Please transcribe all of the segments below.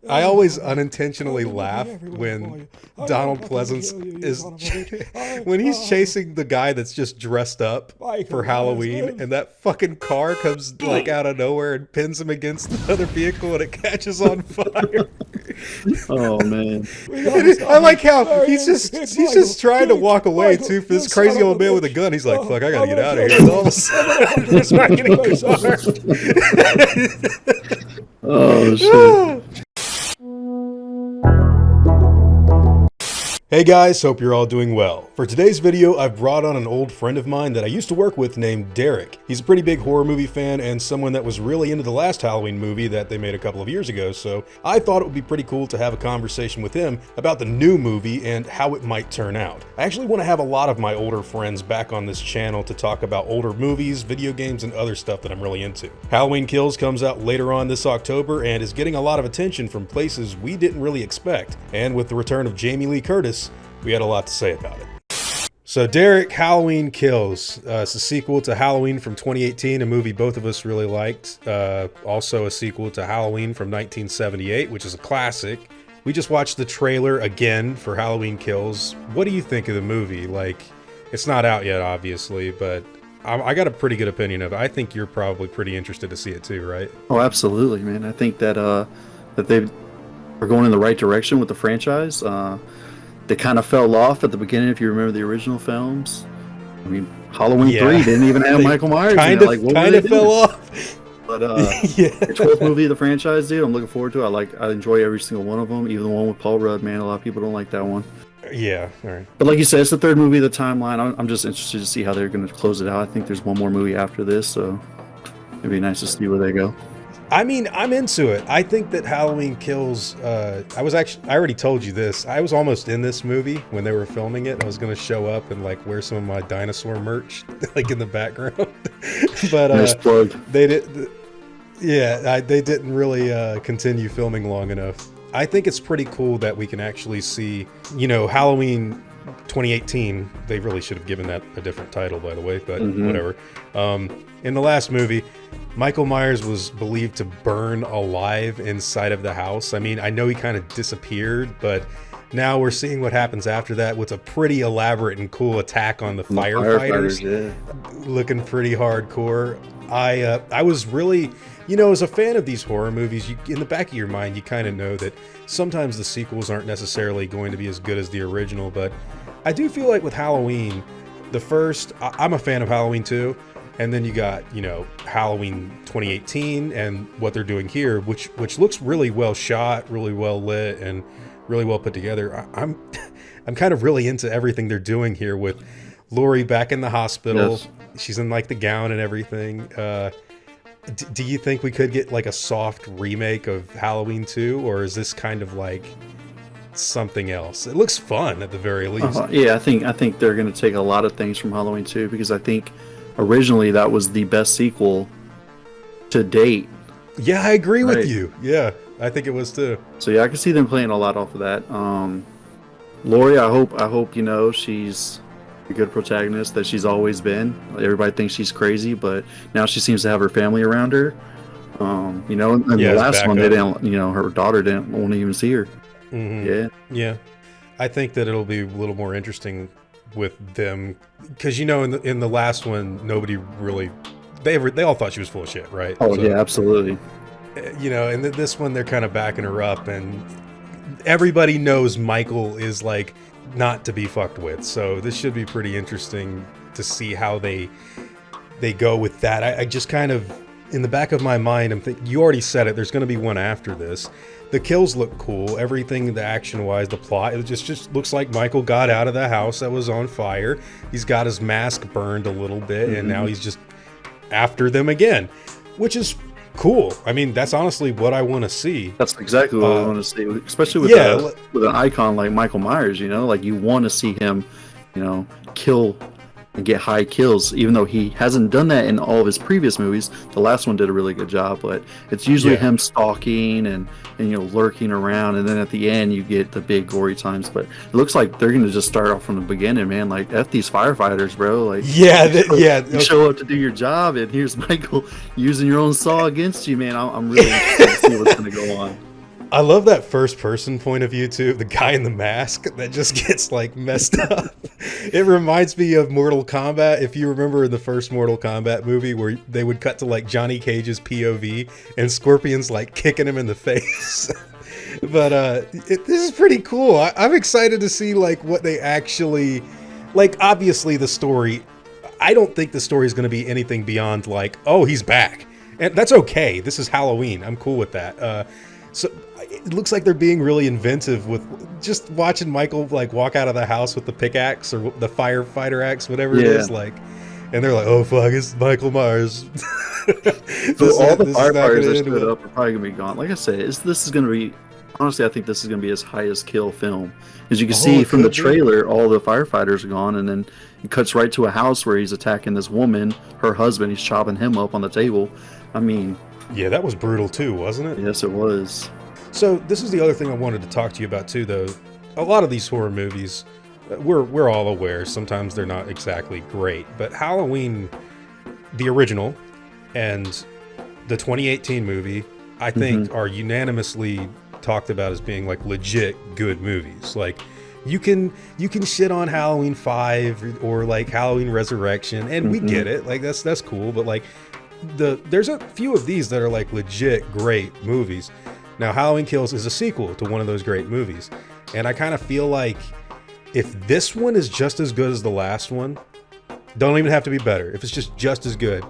I always unintentionally laugh when Donald Pleasance is when he's chasing the guy that's just dressed up for Halloween, and that fucking car comes like out of nowhere and pins him against the other vehicle, and it catches on fire. Oh man. I like how he's just trying to walk away too. For this crazy old man with a gun, he's like, "Fuck, I gotta get out of here." And all of a sudden, this fucking car. Oh shit. Hey guys, hope you're all doing well. For today's video, I've brought on an old friend of mine that I used to work with named Derek. He's a pretty big horror movie fan and someone that was really into the last Halloween movie that they made a couple of years ago, so I thought it would be pretty cool to have a conversation with him about the new movie and how it might turn out. I actually want to have a lot of my older friends back on this channel to talk about older movies, video games, and other stuff that I'm really into. Halloween Kills comes out later on this October and is getting a lot of attention from places we didn't really expect, and with the return of Jamie Lee Curtis, we had a lot to say about it. So Derek, Halloween Kills. It's a sequel to Halloween from 2018, a movie both of us really liked. Also a sequel to Halloween from 1978, which is a classic. We just watched the trailer again for Halloween Kills. What do you think of the movie? Like, it's not out yet, obviously, but I got a pretty good opinion of it. I think you're probably pretty interested to see it too, right? Oh, absolutely, man. I think that that they are going in the right direction with the franchise. They kind of fell off at the beginning, if you remember the original films. I mean, Halloween 3 didn't even have Michael Myers. Kind of, kind of fell off. But the 12th movie of the franchise, dude, I'm looking forward to it. I enjoy every single one of them, even the one with Paul Rudd, man. A lot of people don't like that one. Yeah, all right. But like you said, it's the third movie of the timeline. I'm just interested to see how they're going to close it out. I think there's one more movie after this, so it'd be nice to see where they go. I mean, I'm into it. I think that Halloween Kills, I already told you this. I was almost in this movie when they were filming it. I was going to show up and like wear some of my dinosaur merch, like in the background. But nice plug. They didn't really continue filming long enough. I think it's pretty cool that we can actually see, Halloween 2018. They really should have given that a different title, by the way, but whatever. In the last movie, Michael Myers was believed to burn alive inside of the house. I mean, I know he kind of disappeared, but now we're seeing what happens after that with a pretty elaborate and cool attack on the firefighters. Yeah. Looking pretty hardcore. I was really, as a fan of these horror movies, in the back of your mind, you kind of know that sometimes the sequels aren't necessarily going to be as good as the original, but I do feel like with Halloween, the first, I'm a fan of Halloween too. And then you got, Halloween 2018 and what they're doing here, which looks really well shot, really well lit, and really well put together. I'm kind of really into everything they're doing here with Laurie back in the hospital. Yes. She's in like the gown and everything. Do you think we could get like a soft remake of Halloween 2, or is this kind of like something else? It looks fun at the very least. Yeah, I think they're going to take a lot of things from Halloween 2 because I think originally that was the best sequel to date. Yeah, I agree with you. Yeah, I think it was too. So yeah, I can see them playing a lot off of that. Laurie, I hope she's a good protagonist that she's always been. Everybody thinks she's crazy, but now she seems to have her family around her. In the last one, they didn't. Her daughter won't even see her. Mm-hmm. Yeah. I think that it'll be a little more interesting with them because in the last one, nobody really they all thought she was full of shit, right? Oh, so, yeah, absolutely. And this one they're kind of backing her up, and everybody knows Michael is like not to be fucked with. So this should be pretty interesting to see how they go with that. I just kind of in the back of my mind, I'm thinking you already said it. There's going to be one after this. The kills look cool. Everything, the action-wise, the plot, it just looks like Michael got out of the house that was on fire. He's got his mask burned a little bit, and now he's just after them again, which is cool. I mean, that's honestly what I want to see. That's exactly what I want to see, especially with an icon like Michael Myers. Like you want to see him, kill and get high kills, even though he hasn't done that in all of his previous movies. The last one did a really good job, but it's usually him stalking and lurking around, and then at the end you get the big gory times. But it looks like they're gonna just start off from the beginning, man. Like F these firefighters, bro. Like you show up to do your job, and here's Michael using your own saw against you, man. I'm really interested to see what's gonna go on. I love that first person point of view too. The guy in the mask that just gets like messed up. It reminds me of Mortal Kombat. If you remember in the first Mortal Kombat movie where they would cut to like Johnny Cage's POV and Scorpion's like kicking him in the face. But this is pretty cool. I'm excited to see like what they actually like. Obviously the story, I don't think the story is going to be anything beyond like, oh, he's back. And that's okay. This is Halloween. I'm cool with that. So it looks like they're being really inventive with just watching Michael like walk out of the house with the pickaxe or the firefighter axe, whatever it is, like, and they're like, "Oh fuck, it's Michael Myers." So all the firefighters that stood up are probably gonna be gone. Like I said, this is gonna be, honestly, I think this is gonna be his highest kill film. As you can see from the trailer, all the firefighters are gone, and then it cuts right to a house where he's attacking this woman, her husband. He's chopping him up on the table. I mean, yeah, that was brutal too, wasn't it? Yes, it was. So this is the other thing I wanted to talk to you about too, though. A lot of these horror movies, we're all aware, sometimes they're not exactly great, but Halloween, the original, and the 2018 movie, I think are unanimously talked about as being like legit good movies. Like you can shit on Halloween 5 or like Halloween Resurrection, and we get it. Like that's cool, but like there's a few of these that are like legit great movies. Now, Halloween Kills is a sequel to one of those great movies, and I kind of feel like if this one is just as good as the last one, don't even have to be better. If it's just as good,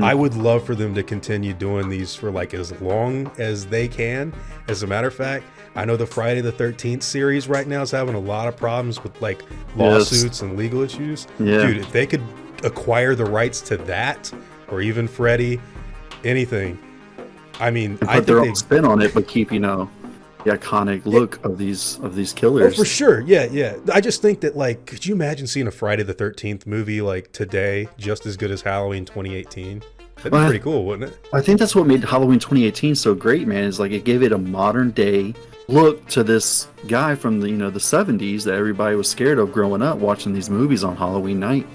I would love for them to continue doing these for like as long as they can. As a matter of fact, I know the Friday the 13th series right now is having a lot of problems with like lawsuits and legal issues. Yeah. Dude, if they could acquire the rights to that, or even Freddy, anything. I mean, I put their own spin on it, but keep, the iconic look of these killers. Oh, for sure. Yeah. I just think that, like, could you imagine seeing a Friday the 13th movie like today, just as good as Halloween 2018? That'd be pretty cool, wouldn't it? I think that's what made Halloween 2018 so great, man. Is like it gave it a modern day look to this guy from the the 70s that everybody was scared of growing up watching these movies on Halloween night.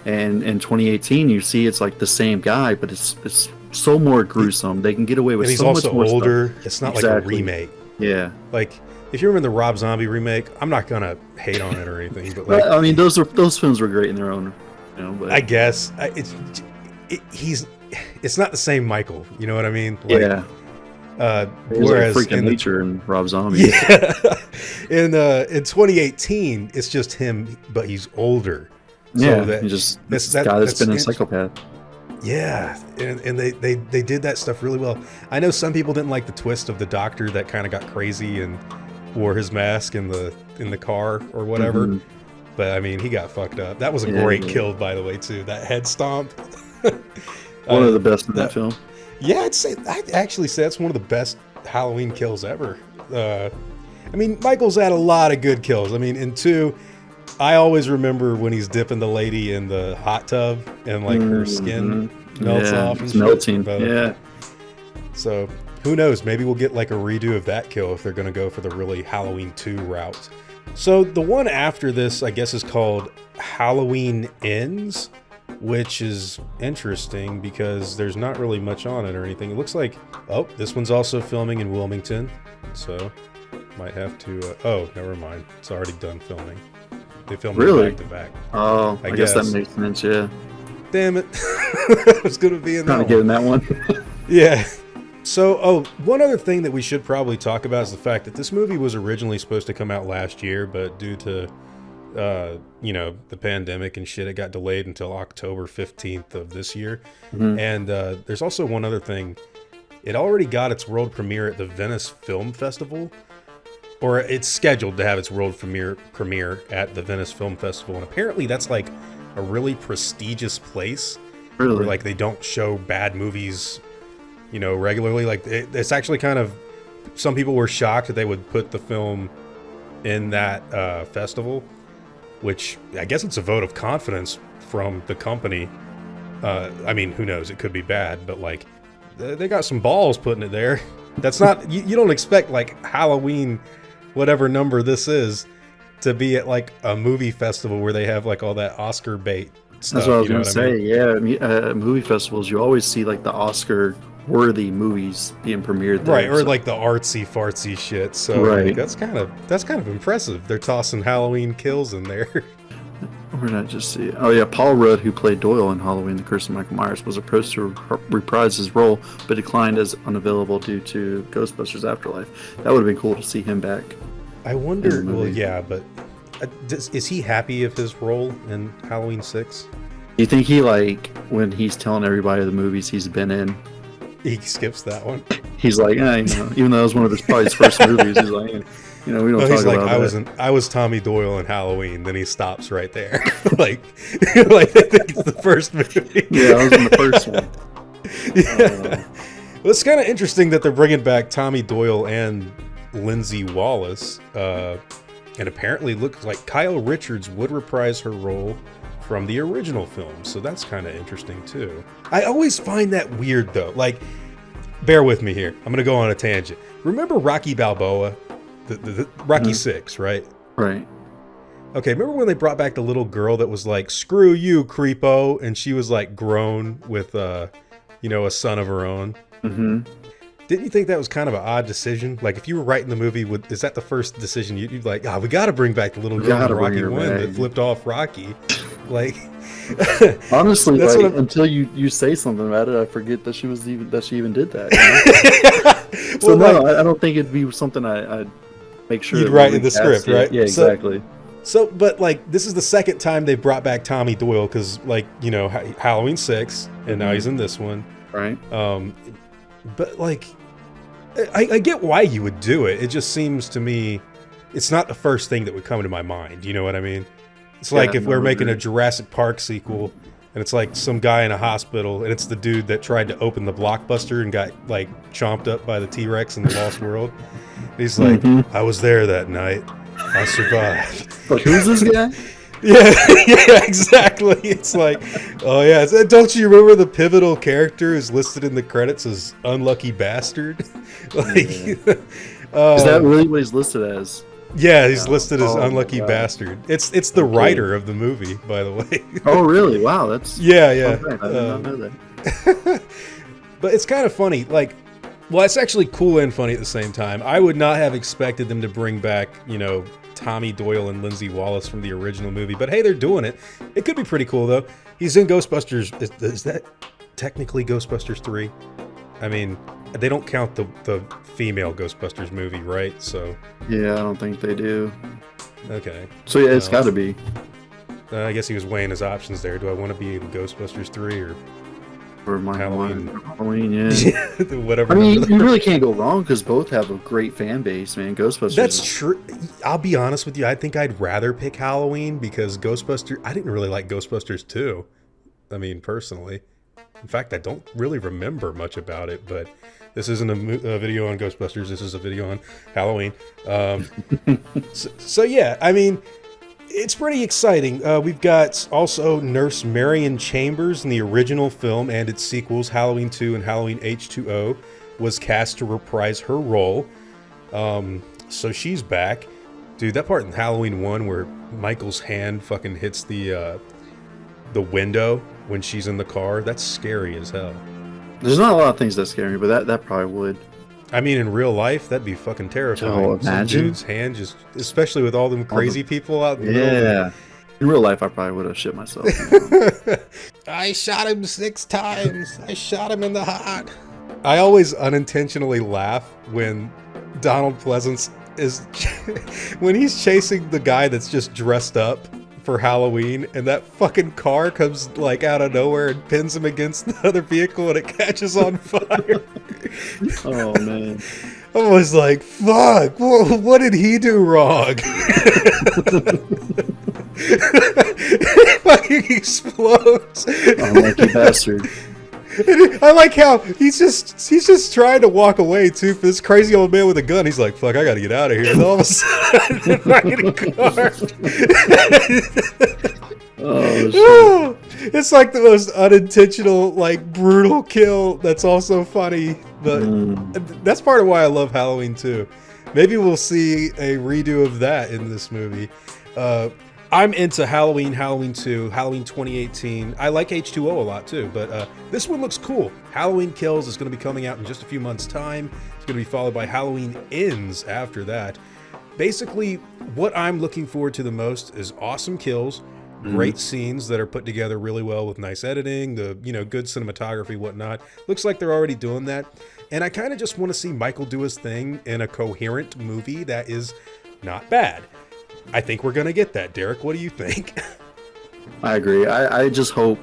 And in 2018, you see it's like the same guy, but it's so more gruesome. They can get away with so much more stuff. Older. It's not like a remake. Yeah. Like if you remember the Rob Zombie remake, I'm not gonna hate on it or anything, but like, I mean, those films were great in their own. But I guess it's not the same Michael. You know what I mean? Like, yeah. Whereas like Freaking Nature and Rob Zombie. Yeah. in 2018, it's just him, but he's older. So this guy that's been a psychopath. Yeah, and they did that stuff really well. I know some people didn't like the twist of the doctor that kind of got crazy and wore his mask in the car or whatever. But I mean, he got fucked up. That was a great kill, by the way, too. That head stomp. One of the best in that film. Yeah, I'd actually say that's one of the best Halloween kills ever. I mean, Michael's had a lot of good kills. I mean, in 2, I always remember when he's dipping the lady in the hot tub and like her skin melts off. And it's melting. Yeah. So who knows? Maybe we'll get like a redo of that kill if they're going to go for the really Halloween 2 route. So the one after this, I guess, is called Halloween Ends, which is interesting because there's not really much on it or anything. It looks like, this one's also filming in Wilmington. So might have to, never mind. It's already done filming. They filmed it back to back. Oh, I guess that makes sense, yeah. Damn it. I was going to be in that one. Get in that one. Yeah. So, one other thing that we should probably talk about is the fact that this movie was originally supposed to come out last year, but due to, the pandemic and shit, it got delayed until October 15th of this year. And there's also one other thing. It already got its world premiere at the Venice Film Festival. Or it's scheduled to have its world premiere at the Venice Film Festival. And apparently that's like a really prestigious place. Really? Where like they don't show bad movies, regularly. Like it's actually kind of, some people were shocked that they would put the film in that festival, which I guess it's a vote of confidence from the company. I mean, who knows? It could be bad, but like they got some balls putting it there. That's not, you don't expect like Halloween, whatever number this is, to be at like a movie festival where they have like all that Oscar bait stuff. That's what I was going to say. I mean? Yeah, movie festivals, you always see like the Oscar worthy movies being premiered there. Right, or like the artsy fartsy shit. So like, that's kind of impressive. They're tossing Halloween Kills in there. We're not just see. Oh yeah, Paul Rudd, who played Doyle in Halloween: The Curse of Michael Myers, was approached to reprise his role, but declined as unavailable due to Ghostbusters Afterlife. That would have been cool to see him back. I wonder. Well, yeah, but is he happy of his role in Halloween 6? Do you think he, like, when he's telling everybody the movies he's been in, he skips that one? He's like, even though it was one of his probably his first movies, he's like, we don't talk about that. I was Tommy Doyle in Halloween. Then he stops right there, like I think it's the first movie. Yeah, I was in the first one. Yeah, well, it's kind of interesting that they're bringing back Tommy Doyle and Lindsay Wallace, and apparently looks like Kyle Richards would reprise her role from the original film. So that's kind of interesting too. I always find that weird though. Like, bear with me here. I'm gonna go on a tangent. Remember Rocky Balboa? The Rocky 6, right? Right. Okay, remember when they brought back the little girl that was like, "Screw you, creepo," and she was like grown with, a son of her own? Mm-hmm. Didn't you think that was kind of an odd decision? Like, if you were writing the movie, is that the first decision you'd like? We got to bring back the little girl in Rocky 1 that flipped off Rocky. Like, honestly, like, until you say something about it, I forget that she even did that. You know? So well, no, I don't think it'd be something I'd make sure you'd write in the script, right? Yeah, exactly. So, but like, this is the second time they've brought back Tommy Doyle because, like, Halloween 6, and now he's in this one, right? But like, I get why you would do it. It just seems to me, it's not the first thing that would come to my mind. You know what I mean? It's like if we're making a Jurassic Park sequel, and it's like some guy in a hospital, and it's the dude that tried to open the Blockbuster and got like chomped up by the T-Rex in the Lost World. He's like, I was there that night. I survived. Like, who's this guy? Yeah, exactly. It's like, oh yeah, don't you remember the pivotal character is listed in the credits as Unlucky Bastard? Like, is that really what he's listed as? Yeah, he's listed as Unlucky Bastard. It's the writer of the movie, by the way. Oh, really? Wow, that's yeah. I did not know that. But it's kind of funny. Like, well, it's actually cool and funny at the same time. I would not have expected them to bring back, Tommy Doyle and Lindsay Wallace from the original movie. But hey, they're doing it. It could be pretty cool, though. He's in Ghostbusters. Is that technically Ghostbusters 3? I mean, they don't count the female Ghostbusters movie, right? So yeah, I don't think they do. Okay. So yeah, it's got to be. I guess he was weighing his options there. Do I want to be in Ghostbusters 3 or my Halloween? Halloween, yeah. Whatever. I mean, you really can't go wrong because both have a great fan base, man. Ghostbusters. That's true. I'll be honest with you. I think I'd rather pick Halloween because Ghostbusters. I didn't really like Ghostbusters 2. I mean, personally. In fact, I don't really remember much about it, but this isn't a video on Ghostbusters. This is a video on Halloween. So yeah, I mean, it's pretty exciting. We've got also Nurse Marion Chambers in the original film and its sequels, Halloween 2 and Halloween H2O, was cast to reprise her role. So she's back. Dude, that part in Halloween 1 where Michael's hand fucking hits the window when she's in the car, that's scary as hell. There's not a lot of things that scare me, but that probably would. I mean, in real life, that'd be fucking terrifying. Oh, imagine. Some dude's hand just, especially with all them crazy people out in the middle. Yeah. In real life, I probably would have shit myself. I shot him 6 times. I shot him in the heart. I always unintentionally laugh when Donald Pleasance when he's chasing the guy that's just dressed up for Halloween, and that fucking car comes like out of nowhere and pins him against the other vehicle, and it catches on fire. Oh man! I was like, "Fuck! What did he do wrong?" It fucking explodes. Unlucky bastard. I like how he's just trying to walk away too for this crazy old man with a gun. He's like, "Fuck, I gotta get out of here!" And all of a sudden, fucking car. Oh shit! It's like the most unintentional, like brutal kill. That's also funny, but that's part of why I love Halloween too. Maybe we'll see a redo of that in this movie. I'm into Halloween, Halloween 2, Halloween 2018. I like H2O a lot too, but this one looks cool. Halloween Kills is going to be coming out in just a few months' time. It's going to be followed by Halloween Ends after that. Basically, what I'm looking forward to the most is awesome kills, great scenes that are put together really well with nice editing, the good cinematography, whatnot. Looks like they're already doing that. And I kind of just want to see Michael do his thing in a coherent movie that is not bad. I think we're going to get that. Derek, what do you think? I agree. I just hope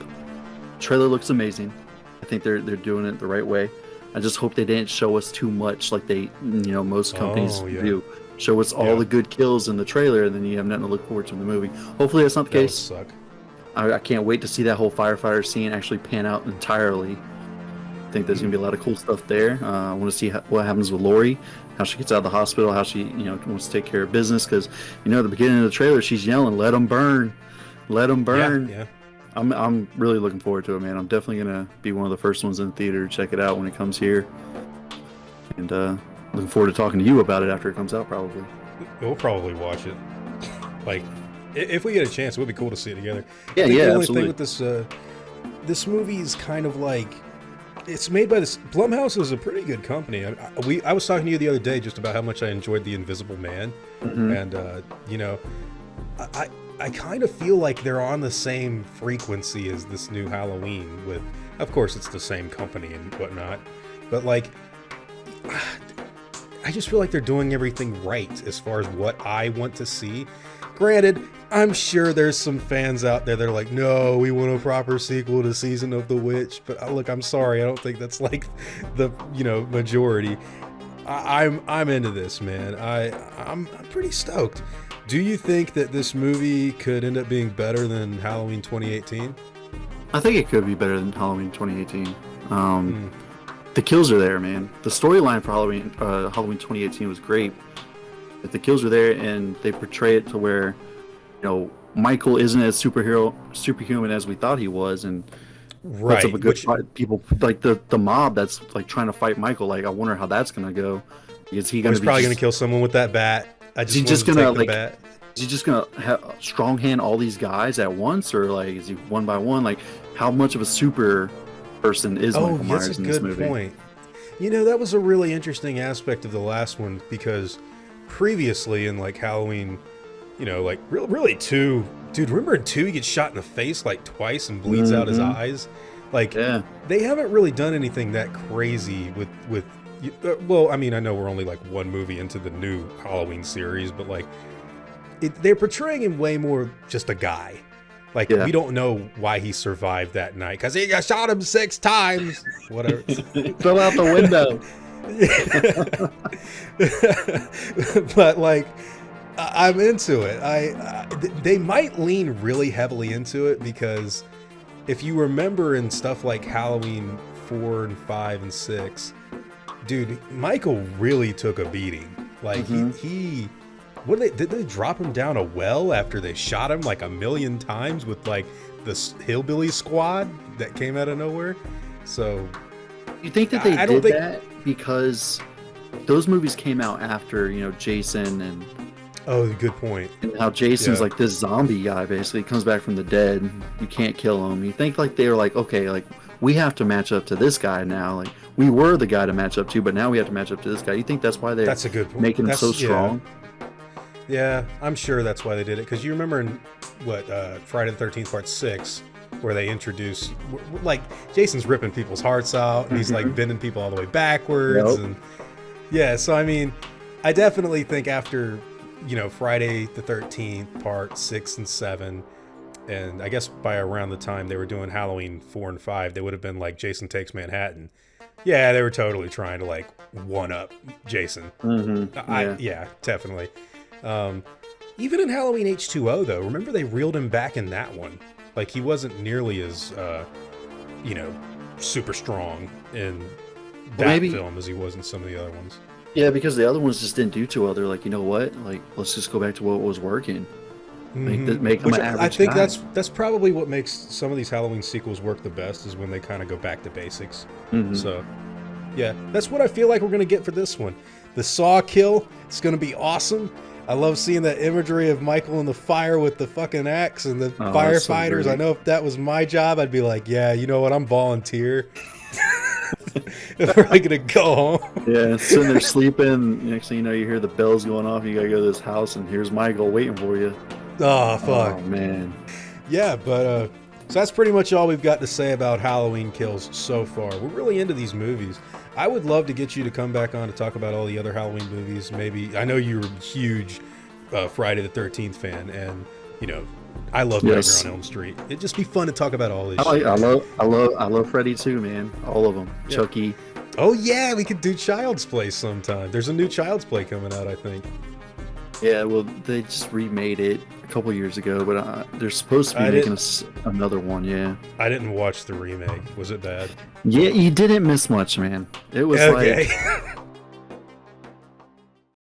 trailer looks amazing. I think they're doing it the right way. I just hope they didn't show us too much like they most companies do. Show us all the good kills in the trailer, and then you have nothing to look forward to in the movie. Hopefully that's not the case. Suck. I can't wait to see that whole firefighter scene actually pan out entirely. I think there's going to be a lot of cool stuff there. I want to see what happens with Lori, how she gets out of the hospital, how she wants to take care of business. Because at the beginning of the trailer, she's yelling, "Let them burn, let them burn." Yeah. I'm really looking forward to it, man. I'm definitely going to be one of the first ones in the theater to check it out when it comes here. And looking forward to talking to you about it after it comes out, probably. We'll probably watch it. Like, if we get a chance, it would be cool to see it together. Yeah, the only absolutely. thing with this movie is kind of like, it's made by this Blumhouse is a pretty good company. I was talking to you the other day just about how much I enjoyed The Invisible Man, and I kind of feel like they're on the same frequency as this new Halloween. With, of course, it's the same company and whatnot, but like, I just feel like they're doing everything right as far as what I want to see. Granted, I'm sure there's some fans out there that are like, no, we want a proper sequel to Season of the Witch. But look, I'm sorry, I don't think that's like the majority. I'm into this, man. I'm pretty stoked. Do you think that this movie could end up being better than Halloween 2018? I think it could be better than Halloween 2018. The kills are there, man. The storyline for Halloween 2018 was great. But the kills are there, and they portray it to where, Michael isn't as superhuman as we thought he was, and puts up a good fight. People like the mob that's like trying to fight Michael. Like, I wonder how that's gonna go. Is he He's probably gonna kill someone with that bat. Is he just gonna strong hand all these guys at once, or like is he one by one? Like, how much of a super person is Michael Myers in this movie? That's a good point. That was a really interesting aspect of the last one, because previously in like Halloween, like really 2, dude, remember in 2 he gets shot in the face like twice and bleeds out his eyes. Like, they haven't really done anything that crazy with well, I mean, I know we're only like one movie into the new Halloween series, but like they're portraying him way more just a guy. Like, we don't know why he survived that night, because he shot him 6 times. Whatever. Fell out the window. But like, I'm into it. They might lean really heavily into it, because if you remember in stuff like Halloween 4 and 5 and 6, dude, Michael really took a beating. Like, he did they drop him down a well after they shot him like 1,000,000 times with like this hillbilly squad that came out of nowhere? So you think that they did that because those movies came out after, Jason and... Oh, good point. And how Jason's like this zombie guy, basically comes back from the dead. You can't kill him. You think like they were like, okay, like we have to match up to this guy now. Like, we were the guy to match up to, but now we have to match up to this guy. You think that's why they're making him so strong? Yeah, I'm sure that's why they did it. Because you remember in Friday the 13th Part 6, where they introduce, like, Jason's ripping people's hearts out, and he's like bending people all the way backwards. And so I mean, I definitely think after Friday the 13th Part 6 and 7, and I guess by around the time they were doing Halloween 4 and 5, they would have been like Jason Takes Manhattan. Yeah, they were totally trying to like one up Jason. Yeah, definitely. Even in Halloween H2O though, remember they reeled him back in that one. Like, he wasn't nearly as super strong in that film as he was in some of the other ones. Yeah, because the other ones just didn't do too well. They're like, you know what? Like, let's just go back to what was working. Make him an average I think guy. that's probably what makes some of these Halloween sequels work the best, is when they kind of go back to basics. So, yeah, that's what I feel like we're going to get for this one. The Saw kill, it's going to be awesome. I love seeing that imagery of Michael in the fire with the fucking axe and the Oh, that's so firefighters. great. I know if that was my job, I'd be like, yeah, you know what? I'm volunteer. If we're gonna go home. Yeah, sitting there sleeping. Next thing you know, you hear the bells going off. You gotta go to this house, and here's Michael waiting for you. Oh, fuck. Oh, man. Yeah, but so that's pretty much all we've got to say about Halloween Kills so far. We're really into these movies. I would love to get you to come back on to talk about all the other Halloween movies. Maybe I know you're a huge Friday the 13th fan, and you know I love Yes. Nightmare on Elm Street. It'd just be fun to talk about all these. I love Freddy too, man. All of them. Yeah. Chucky. Oh yeah, we could do Child's Play sometime. There's a new Child's Play coming out, I think. Yeah, well, they just remade it a couple years ago, but they're supposed to be making another one. Yeah. I didn't watch the remake. Was it bad? Yeah, you didn't miss much, man. It was Okay. like